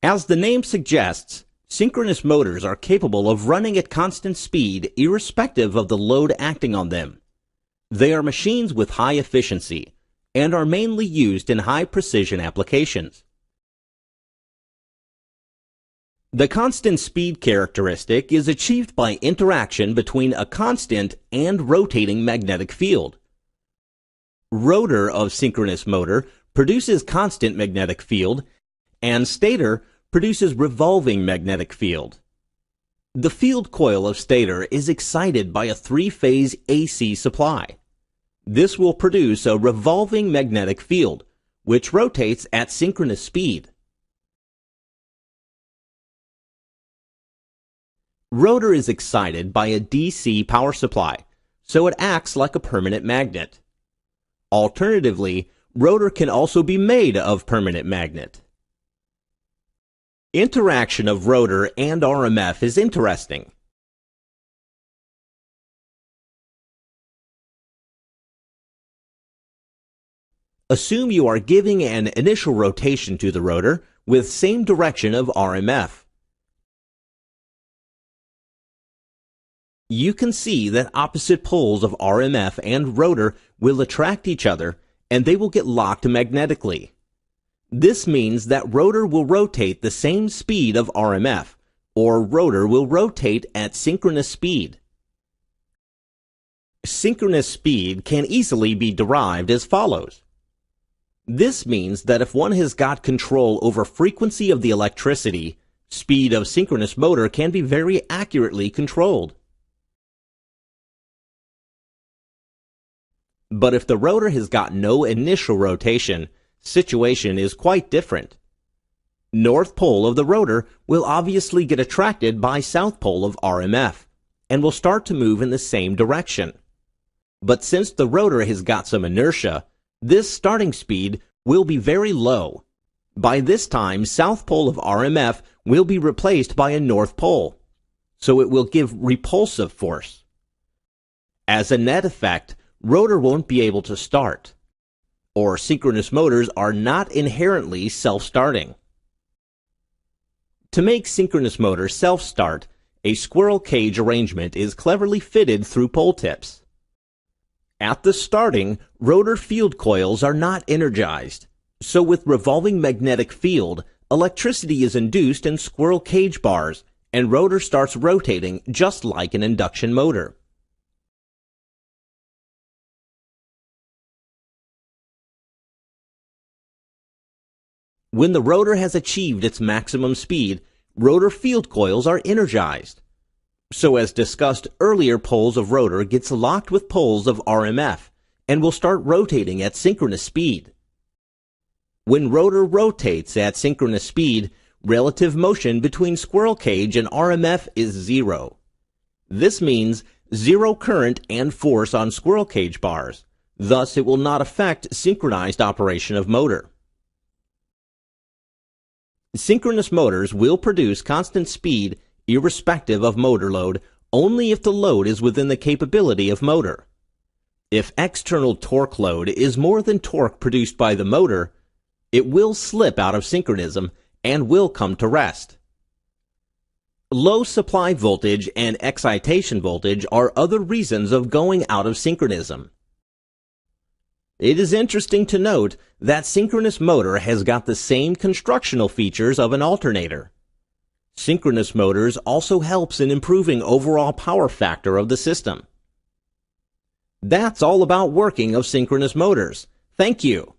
As the name suggests, synchronous motors are capable of running at constant speed irrespective of the load acting on them. They are machines with high efficiency and are mainly used in high-precision applications. The constant speed characteristic is achieved by interaction between a constant and rotating magnetic field. Rotor of synchronous motor produces constant magnetic field, and stator produces revolving magnetic field. The field coil of stator is excited by a three-phase AC supply. This will produce a revolving magnetic field, which rotates at synchronous speed. Rotor is excited by a DC power supply, so it acts like a permanent magnet. Alternatively, rotor can also be made of permanent magnet. Interaction of rotor and RMF is interesting. Assume you are giving an initial rotation to the rotor with same direction of RMF. You can see that opposite poles of RMF and rotor will attract each other and they will get locked magnetically. This means that rotor will rotate the same speed of RMF, or rotor will rotate at synchronous speed. Synchronous speed can easily be derived as follows. This means that if one has got control over frequency of the electricity, speed of synchronous motor can be very accurately controlled. But if the rotor has got no initial rotation, situation is quite different. North pole of the rotor will obviously get attracted by south pole of RMF and will start to move in the same direction. But since the rotor has got some inertia, this starting speed will be very low. By this time, south pole of RMF will be replaced by a north pole, so it will give repulsive force. As a net effect, rotor won't be able to start, or synchronous motors are not inherently self-starting. To make synchronous motors self-start, a squirrel cage arrangement is cleverly fitted through pole tips. At the starting, rotor field coils are not energized, so with revolving magnetic field, electricity is induced in squirrel cage bars, and rotor starts rotating just like an induction motor. When the rotor has achieved its maximum speed, rotor field coils are energized. So as discussed earlier, poles of rotor gets locked with poles of RMF and will start rotating at synchronous speed. When rotor rotates at synchronous speed, relative motion between squirrel cage and RMF is zero. This means zero current and force on squirrel cage bars. Thus, it will not affect synchronized operation of motor. Synchronous motors will produce constant speed irrespective of motor load only if the load is within the capability of motor. If external torque load is more than torque produced by the motor, it will slip out of synchronism and will come to rest. Low supply voltage and excitation voltage are other reasons of going out of synchronism. It is interesting to note that synchronous motor has got the same constructional features of an alternator. Synchronous motors also helps in improving overall power factor of the system. That's all about working of synchronous motors. Thank you.